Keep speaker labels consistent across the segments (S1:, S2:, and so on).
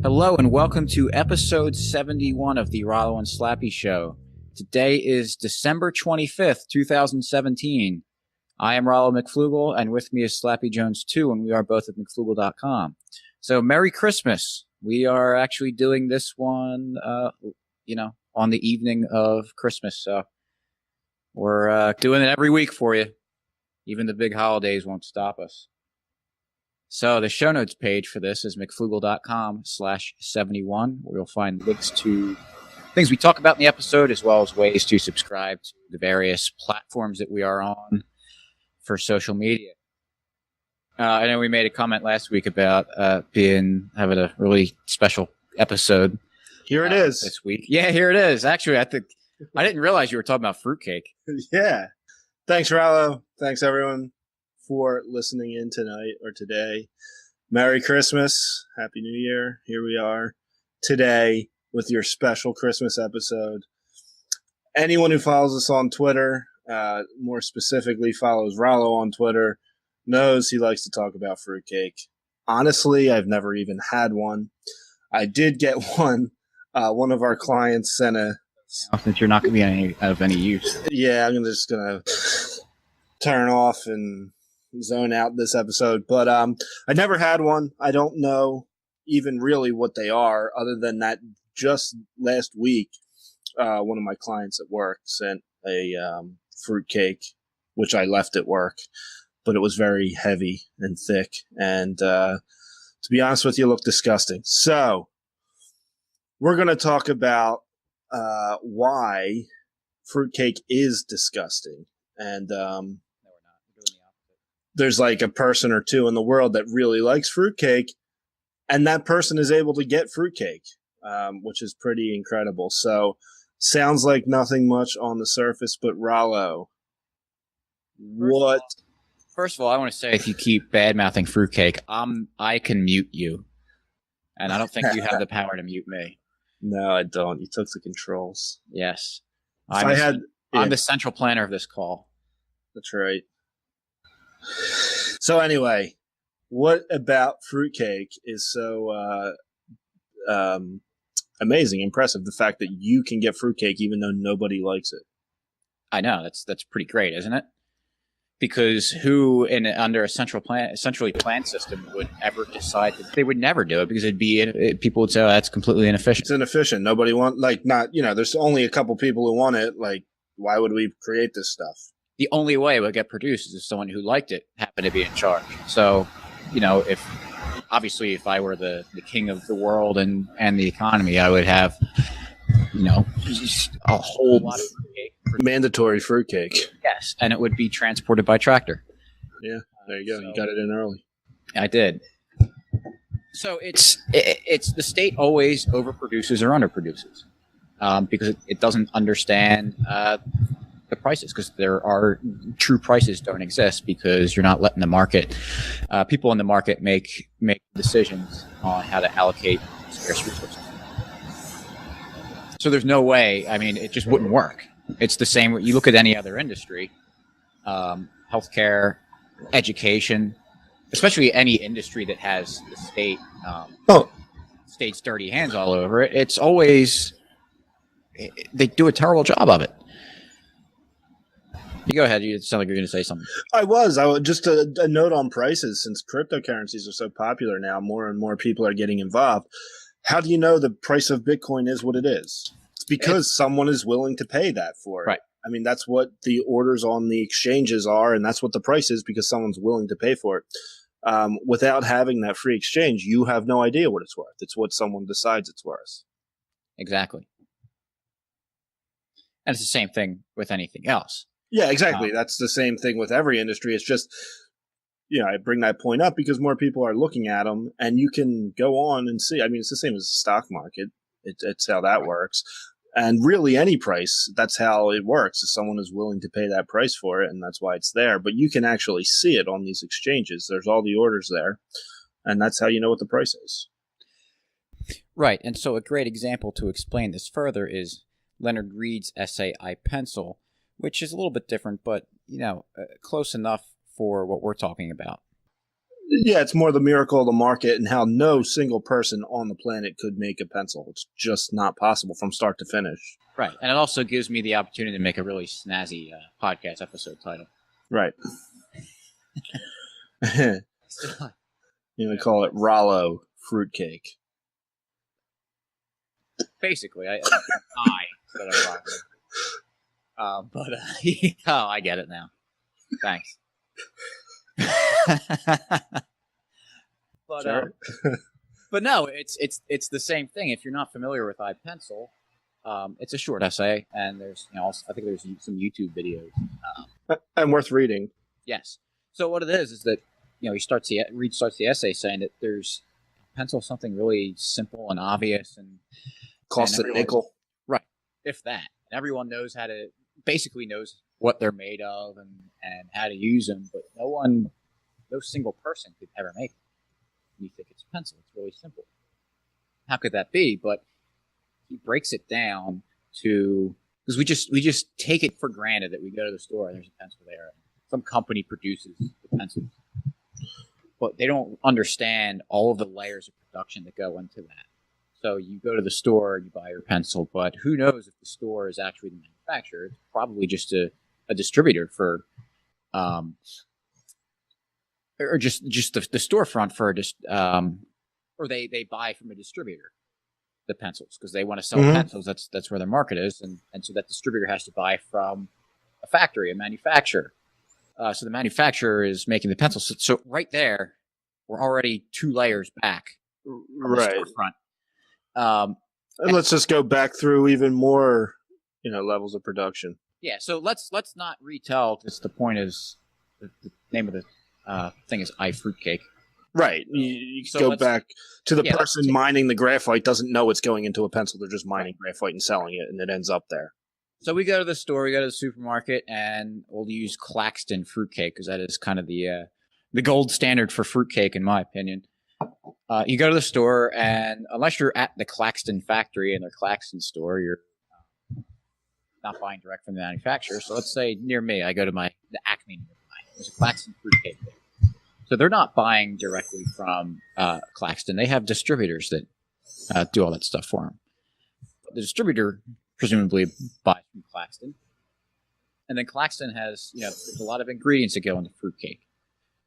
S1: Hello and welcome to episode 71 of the Rollo and Slappy Show. Today is December 25th, 2017. I am Rollo McFlugel, and with me is Slappy Jones 2, and we are both at McFlugel.com. So, Merry Christmas. We are actually doing this one, on the evening of Christmas. So, we're doing it every week for you. Even the big holidays won't stop us. So the show notes page for this is mcflugel.com/71, where you'll find links to things we talk about in the episode, as well as ways to subscribe to the various platforms that we are on for social media. I know we made a comment last week about having a really special episode.
S2: Here it is
S1: this week. Yeah, here it is. Actually, I didn't realize you were talking about fruitcake.
S2: Yeah. Thanks, Rollo. Thanks, everyone, for listening in tonight or today. Merry Christmas. Happy New Year. Here we are today with your special Christmas episode. Anyone who follows us on Twitter, more specifically follows Rollo on Twitter, knows he likes to talk about fruitcake. Honestly, I've never even had one. I did get one. One of our clients sent a...
S1: Since you're not going to be of any use.
S2: Yeah, I'm just going to turn off and zone out this episode. But I never had one. I don't know even really what they are, other than that just last week, one of my clients at work sent a fruitcake, which I left at work. But it was very heavy and thick. And to be honest with you, it looked disgusting. So we're going to talk about why fruitcake is disgusting. And there's like a person or two in the world that really likes fruitcake, and that person is able to get fruitcake, which is pretty incredible. So sounds like nothing much on the surface, but Rollo, what?
S1: First of all, I want to say, if you keep bad-mouthing fruitcake, I can mute you. And I don't think you have the power to mute me.
S2: No, I don't. You took the controls.
S1: Yes.
S2: I'm
S1: the central planner of this call.
S2: That's right. So anyway, what about fruitcake is so amazing, impressive? The fact that you can get fruitcake even though nobody likes it.
S1: I know, that's pretty great, isn't it? Because who under a centrally planned system would ever decide that they would never do it, because people would say, oh, that's completely inefficient.
S2: It's inefficient. Nobody there's only a couple people who want it. Like, why would we create this stuff?
S1: The only way it would get produced is if someone who liked it happened to be in charge. So, if I were the king of the world and the economy, I would have, just a whole lot of fruitcake.
S2: Mandatory fruitcake.
S1: Yes, and it would be transported by tractor.
S2: Yeah, there you go. You got it in early.
S1: I did. So it's the state always overproduces or underproduces because it doesn't understand the prices, because there are true prices don't exist, because you're not letting the market, people in the market make decisions on how to allocate scarce resources. So there's no way. I mean, it just wouldn't work. It's the same. You look at any other industry, healthcare, education, especially any industry that has the state's dirty hands all over it. It's always, they do a terrible job of it. You go ahead. You sound like you're going to say something.
S2: I was just a note on prices. Since cryptocurrencies are so popular now, more and more people are getting involved. How do you know the price of Bitcoin is what it is? It's because someone is willing to pay that for it.
S1: Right.
S2: I mean, that's what the orders on the exchanges are, and that's what the price is, because someone's willing to pay for it. Without having that free exchange, you have no idea what it's worth. It's what someone decides it's worth.
S1: Exactly. And it's the same thing with anything else.
S2: Yeah, exactly. That's the same thing with every industry. It's just, I bring that point up because more people are looking at them, and you can go on and see. I mean, it's the same as the stock market. It's how that works. And really, any price, that's how it works. If someone is willing to pay that price for it, and that's why it's there. But you can actually see it on these exchanges. There's all the orders there, and that's how you know what the price is.
S1: Right. And so a great example to explain this further is Leonard Read's essay, I Pencil, which is a little bit different, but, close enough for what we're talking about.
S2: Yeah, it's more the miracle of the market and how no single person on the planet could make a pencil. It's just not possible from start to finish.
S1: Right. And it also gives me the opportunity to make a really snazzy podcast episode title.
S2: Right. You call it Rollo Fruitcake.
S1: Basically, I instead of Rollo. But oh, I get it now. Thanks. But
S2: sure.
S1: But no, it's the same thing. If you're not familiar with iPencil, it's a short essay, and there's I think there's some YouTube videos,
S2: and worth reading.
S1: Yes. So what it is that he starts the essay saying that there's pencil something really simple and obvious and
S2: costs a nickel,
S1: right? If that, and everyone knows basically knows what they're made of and how to use them, but no single person could ever make it. You think it's a pencil. It's really simple. How could that be? But he breaks it down to, because we just take it for granted that we go to the store and there's a pencil there. Some company produces the pencils. But they don't understand all of the layers of production that go into that. So you go to the store and you buy your pencil, but who knows if the store is actually the manufacturer? It's probably just a distributor for or just the storefront for or they buy from a distributor the pencils because they want to sell pencils. That's where their market is, and so that distributor has to buy from a factory, a manufacturer. So the manufacturer is making the pencils. So right there, we're already 2 layers back from the storefront.
S2: And let's just go back through even more, levels of production.
S1: Yeah. So let's not retell because the point is the name of the thing is iFruitcake.
S2: Right. You go back to the person mining the graphite doesn't know it's going into a pencil. They're just mining graphite and selling it, and it ends up there.
S1: So we go to the store, we go to the supermarket, and we'll use Claxton fruitcake because that is kind of the gold standard for fruitcake, in my opinion. You go to the store, and unless you're at the Claxton factory in their Claxton store, you're not buying direct from the manufacturer. So let's say near me, I go to the Acme nearby. There's a Claxton fruitcake there. So they're not buying directly from Claxton. They have distributors that do all that stuff for them. The distributor presumably buys from Claxton. And then Claxton has, there's a lot of ingredients that go into fruitcake.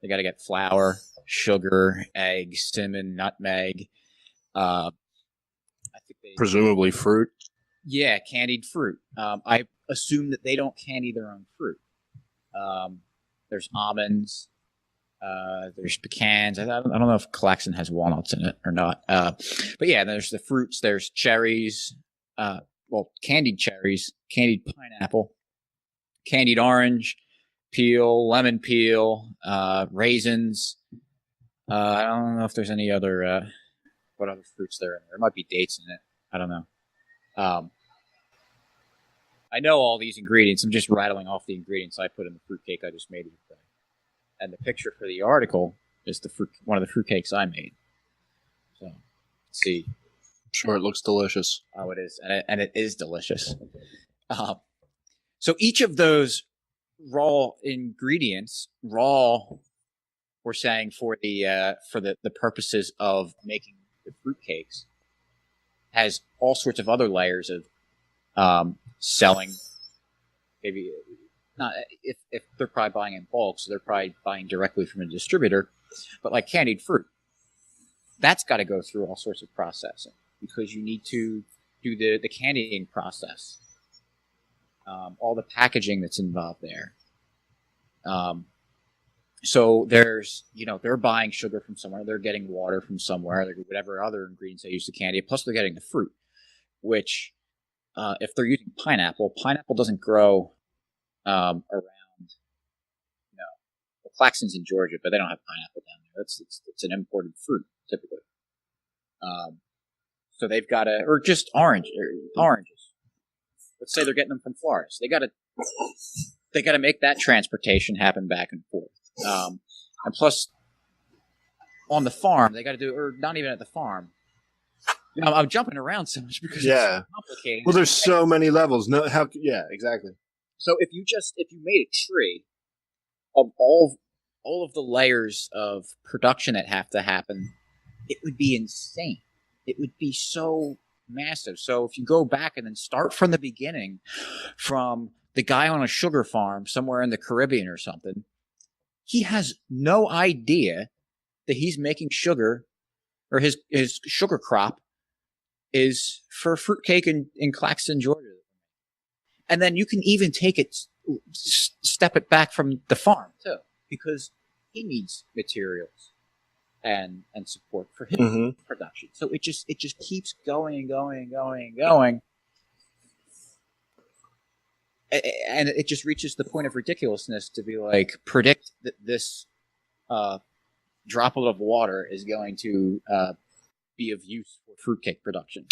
S1: They got to get flour, sugar, eggs, cinnamon, nutmeg. I think
S2: presumably fruit.
S1: Yeah, candied fruit. I assume that they don't candy their own fruit. There's almonds. There's pecans. I don't know if Claxton has walnuts in it or not. But yeah, there's the fruits. There's cherries. Candied cherries, candied pineapple, candied orange, peel, lemon peel, raisins. I don't know if there's any other, what other fruits there are. There might be dates in it. I don't know. I know all these ingredients. I'm just rattling off the ingredients I put in the fruitcake I just made today. And the picture for the article is one of the fruitcakes I made. So, let's see.
S2: Sure, it looks delicious.
S1: Oh, it is, and it is delicious. So each of those raw ingredients, we're saying for the purposes of making the fruitcakes, has all sorts of other layers of selling. Maybe not if they're probably buying in bulk, so they're probably buying directly from a distributor. But like candied fruit, that's got to go through all sorts of processing. Because you need to do the candying process, all the packaging that's involved there. So there's, they're buying sugar from somewhere, they're getting water from somewhere, whatever other ingredients they use to candy it, plus they're getting the fruit, which if they're using pineapple doesn't grow around, Claxton's in Georgia, but they don't have pineapple down there. It's an imported fruit, typically. So they've got or just oranges. Let's say they're getting them from Florida. So they got to make that transportation happen back and forth. And plus, on the farm, they got to do, or not even at the farm. I'm jumping around so much because it's so complicated.
S2: Well, there's so many levels. Yeah, exactly.
S1: So if you made a tree of all all of the layers of production that have to happen, it would be insane. It would be so massive. So if you go back and then start from the beginning, from the guy on a sugar farm somewhere in the Caribbean or something, he has no idea that he's making sugar, or his sugar crop is for fruitcake in Claxton, Georgia. And then you can even take it, step it back from the farm too, because he needs materials and support for his production. So it just keeps going and going and going and going. And it just reaches the point of ridiculousness to be like, predict that this droplet of water is going to be of use for fruitcake production.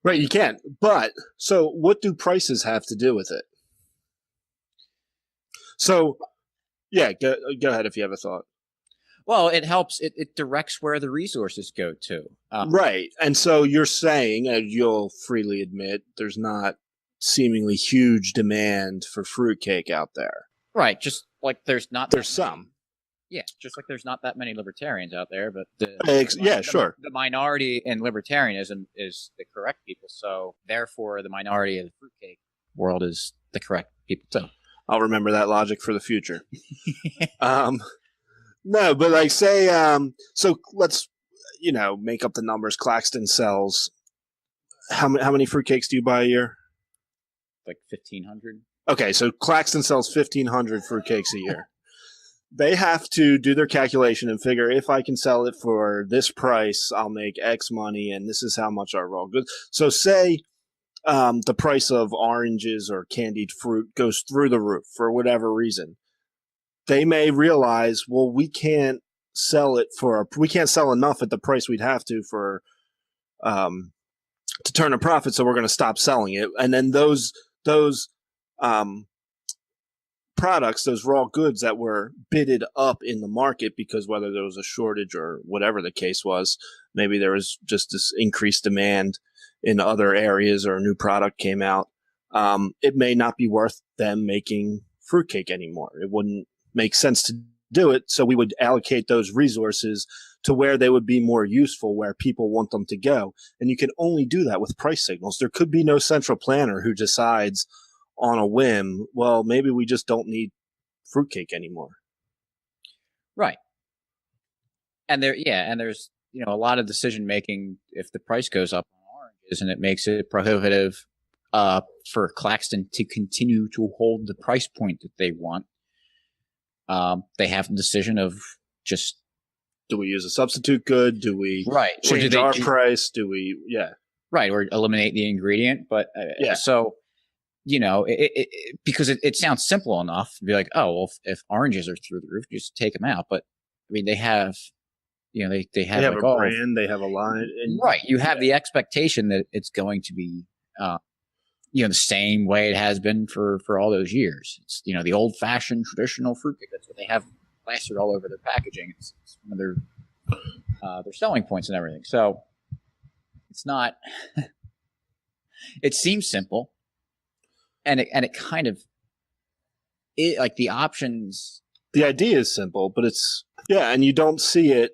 S2: Right, you can't. But, so what do prices have to do with it? So, yeah, go ahead if you have a thought.
S1: Well, it helps. It directs where the resources go to.
S2: Right. And so you're saying, and you'll freely admit, there's not seemingly huge demand for fruitcake out there.
S1: Right. Just like there's
S2: some.
S1: Yeah, just like there's not that many libertarians out there, but
S2: sure.
S1: The minority in libertarianism is the correct people, so therefore the minority of the fruitcake world is the correct people too.
S2: I'll remember that logic for the future. No, but like say, so let's make up the numbers. Claxton sells how many fruitcakes do you buy a year?
S1: Like 1,500.
S2: Okay, so Claxton sells 1,500 fruitcakes a year. They have to do their calculation and figure, if I can sell it for this price, I'll make X money, and this is how much our raw goods. So say the price of oranges or candied fruit goes through the roof for whatever reason. They may realize, well, we can't sell enough at the price we'd have to turn a profit, so we're going to stop selling it. And then those products, those raw goods that were bidded up in the market, because whether there was a shortage or whatever the case was, maybe there was just this increased demand in other areas or a new product came out, it may not be worth them making fruitcake anymore. It wouldn't make sense to do it, so we would allocate those resources to where they would be more useful, where people want them to go. And you can only do that with price signals. There could be no central planner who decides on a whim, well, maybe we just don't need fruitcake anymore.
S1: Right. And there's a lot of decision making if the price goes up on oranges, and it makes it prohibitive for Claxton to continue to hold the price point that they want. They have the decision of just,
S2: do we use a substitute good? Do we change our price? Do we,
S1: right, or eliminate the ingredient? But so because it sounds simple enough to be like, oh, well, if oranges are through the roof, just take them out. But I mean, they have, they have like
S2: a brand, they have a line, and,
S1: right? You have the expectation that it's going to be, the same way it has been for all those years. It's the old fashioned traditional fruitcake. That's what they have plastered all over their packaging. It's one of their selling points and everything. So it's not. It seems simple. And it kind of, like the options.
S2: The idea is simple, but it's, and you don't see it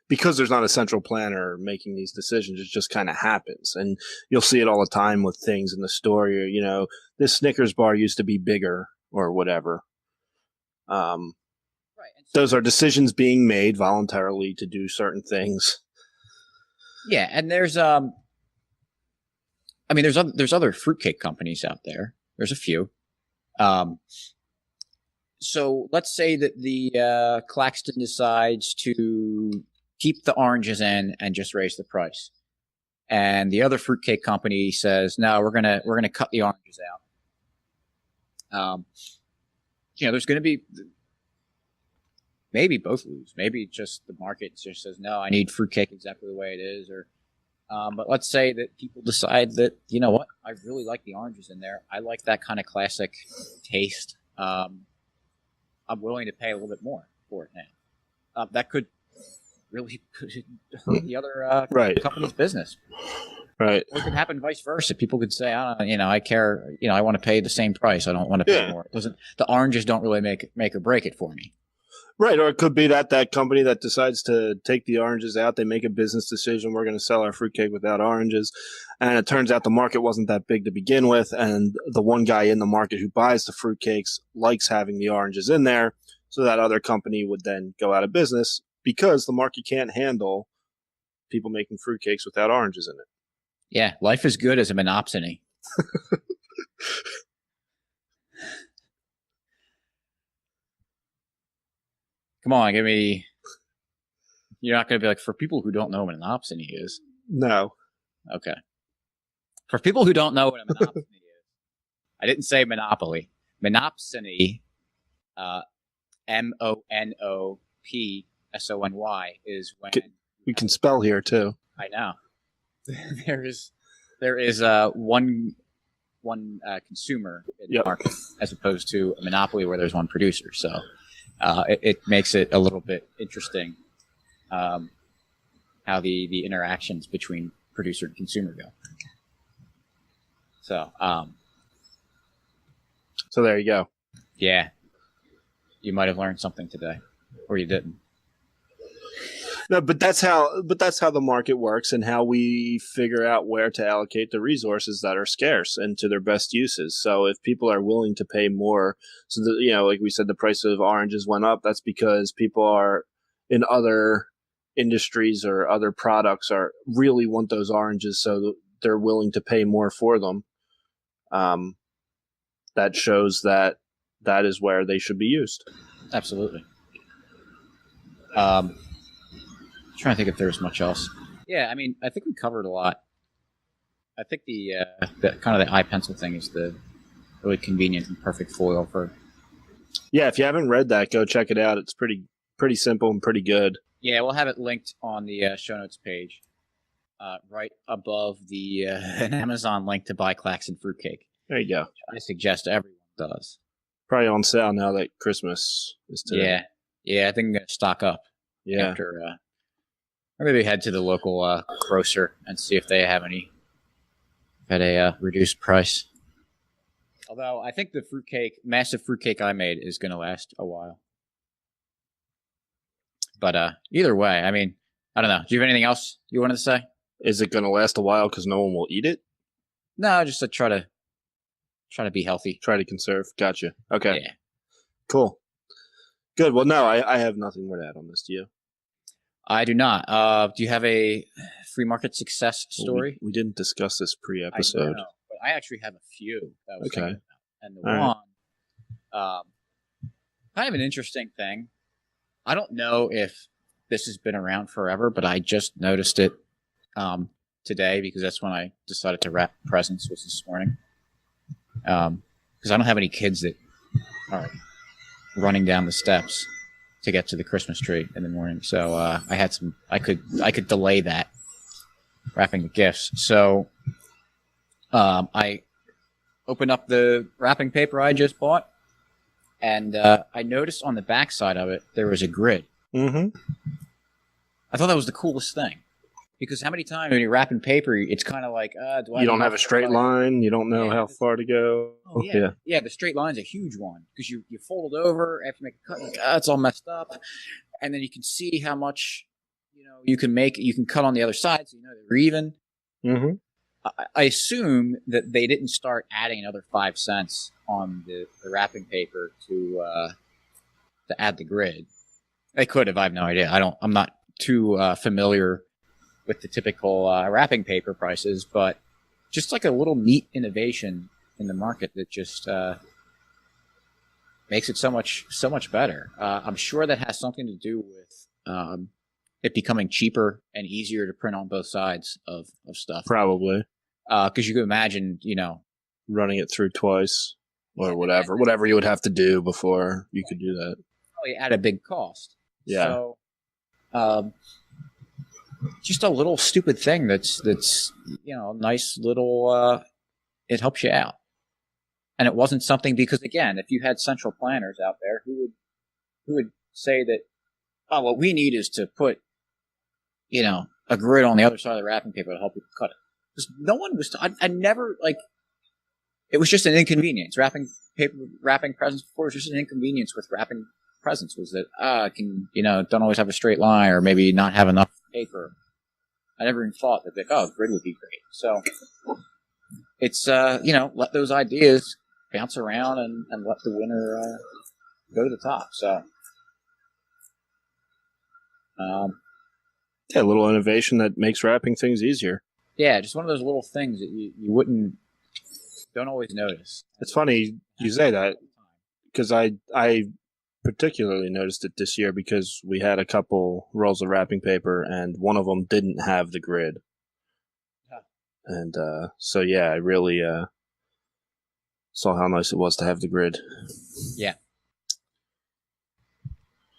S2: because there's not a central planner making these decisions. It just kind of happens. And you'll see it all the time with things in the story. This Snickers bar used to be bigger or whatever. Right. Those are decisions being made voluntarily to do certain things.
S1: Yeah, and there's there's other fruitcake companies out there. There's a few. So let's say that the Claxton decides to keep the oranges in and just raise the price, and the other fruitcake company says, "No, we're gonna cut the oranges out." There's going to be maybe both lose. Maybe just the market just says, "No, I need fruitcake exactly the way it is," or but let's say that people decide that, you know what, I really like the oranges in there. I like that kind of classic taste. I'm willing to pay a little bit more for it now. That could really hurt the other company's business.
S2: Right.
S1: Or it could happen vice versa. People could say, I don't know, I care, I want to pay the same price. I don't want to pay more. The oranges don't really make or break it for me.
S2: Right, or it could be that company that decides to take the oranges out, they make a business decision, we're going to sell our fruitcake without oranges, and it turns out the market wasn't that big to begin with, and the one guy in the market who buys the fruitcakes likes having the oranges in there, so that other company would then go out of business because the market can't handle people making fruitcakes without oranges in it.
S1: Yeah, life is good as a monopsony. Come on, give me. You're not going to be like, for people who don't know what a monopsony is.
S2: No.
S1: Okay. For people who don't know what a monopsony is, I didn't say monopoly. Monopsony, MONOPSONY, is when
S2: we can spell here too.
S1: I know. there is one consumer in the market, as opposed to a monopoly where there's one producer. So it makes it a little bit interesting how the interactions between producer and consumer go. So
S2: there you go.
S1: Yeah, you might have learned something today, or you didn't.
S2: No, but that's how the market works, and how we figure out where to allocate the resources that are scarce and to their best uses. So if people are willing to pay more, so that, like we said, the price of oranges went up. That's because people are in other industries or other products are really want those oranges, so they're willing to pay more for them. That shows that is where they should be used.
S1: Absolutely. Trying to think if there's much else. Yeah, I mean, I think we covered a lot. I think the kind of the eye pencil thing is the really convenient and perfect foil for.
S2: Yeah, if you haven't read that, go check it out. It's pretty simple and pretty good.
S1: Yeah, we'll have it linked on the show notes page, right above the an Amazon link to buy Klaxon Fruitcake.
S2: There you go.
S1: I suggest everyone does.
S2: Probably on sale now that Christmas is today.
S1: Yeah, I think I'm gonna stock up.
S2: Yeah.
S1: After, or maybe head to the local grocer and see if they have any at a reduced price. Although I think the massive fruitcake I made is going to last a while. But either way, I mean, I don't know. Do you have anything else you wanted to say?
S2: Is it going to last a while because no one will eat it?
S1: No, just to try to be healthy.
S2: Try to conserve. Gotcha. Okay.
S1: Yeah.
S2: Cool. Good. Well, no, I have nothing more to add on this. Do you?
S1: I do not. Do you have a free market success story?
S2: We didn't discuss this pre-episode.
S1: I know, but I actually have a few. That I was thinking about. And the
S2: All
S1: one, kind of an interesting thing. I don't know if this has been around forever, but I just noticed it today because that's when I decided to wrap presents, was this morning. Because I don't have any kids that are running down the steps to get to the Christmas tree in the morning. So I could delay that wrapping the gifts. So I opened up the wrapping paper I just bought, and I noticed on the back side of it there was a grid.
S2: Mm-hmm.
S1: I thought that was the coolest thing. Because how many times when you're wrapping paper, it's kind of like,
S2: you don't have a straight line. You don't know how far to go.
S1: Oh, yeah. Yeah, the straight line's a huge one. Because you fold it over after you make a cut, like, it's all messed up. And then you can see how much, you can make. You can cut on the other side so you know they're even.
S2: Mm-hmm.
S1: I assume that they didn't start adding another 5 cents on the wrapping paper to add the grid. They could have. I have no idea. I'm not too familiar with the typical wrapping paper prices, but just like a little neat innovation in the market that just makes it so much better. I'm sure that has something to do with it becoming cheaper and easier to print on both sides of stuff.
S2: Probably.
S1: Because you can imagine,
S2: running it through twice or whatever you would have to do before you could do that.
S1: Probably at a big cost.
S2: Yeah.
S1: So, just a little stupid thing that's nice little. It helps you out, and it wasn't something because again, if you had central planners out there who would say that, oh, what we need is to put, a grid on the other side of the wrapping paper to help you cut it. Because no one was. I never like. It was just an inconvenience. Wrapping presents before was just an inconvenience with wrapping presents. Was that don't always have a straight line, or maybe not have enough paper. I never even thought that grid would be great. So it's let those ideas bounce around and let the winner go to the top. So
S2: a little innovation that makes wrapping things easier.
S1: Yeah, just one of those little things that you don't always notice.
S2: It's funny you say that because I particularly noticed it this year because we had a couple rolls of wrapping paper and one of them didn't have the grid. Yeah. And so yeah, I really saw how nice it was to have the grid.
S1: Yeah.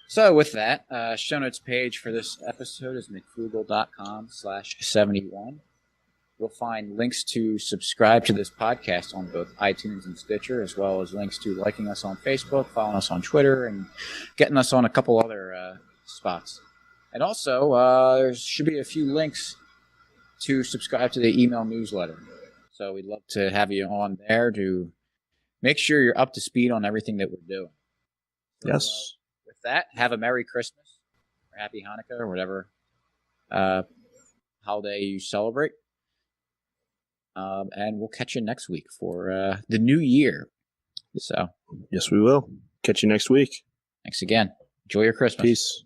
S1: So with that, show notes page for this episode is mcfrugal.com/71. You'll find links to subscribe to this podcast on both iTunes and Stitcher, as well as links to liking us on Facebook, following us on Twitter, and getting us on a couple other spots. And also, there should be a few links to subscribe to the email newsletter. So we'd love to have you on there to make sure you're up to speed on everything that we're doing. So,
S2: yes.
S1: With that, have a Merry Christmas, or Happy Hanukkah, or whatever holiday you celebrate. And we'll catch you next week for the new year. So,
S2: yes, we will. Catch you next week.
S1: Thanks again. Enjoy your Christmas.
S2: Peace.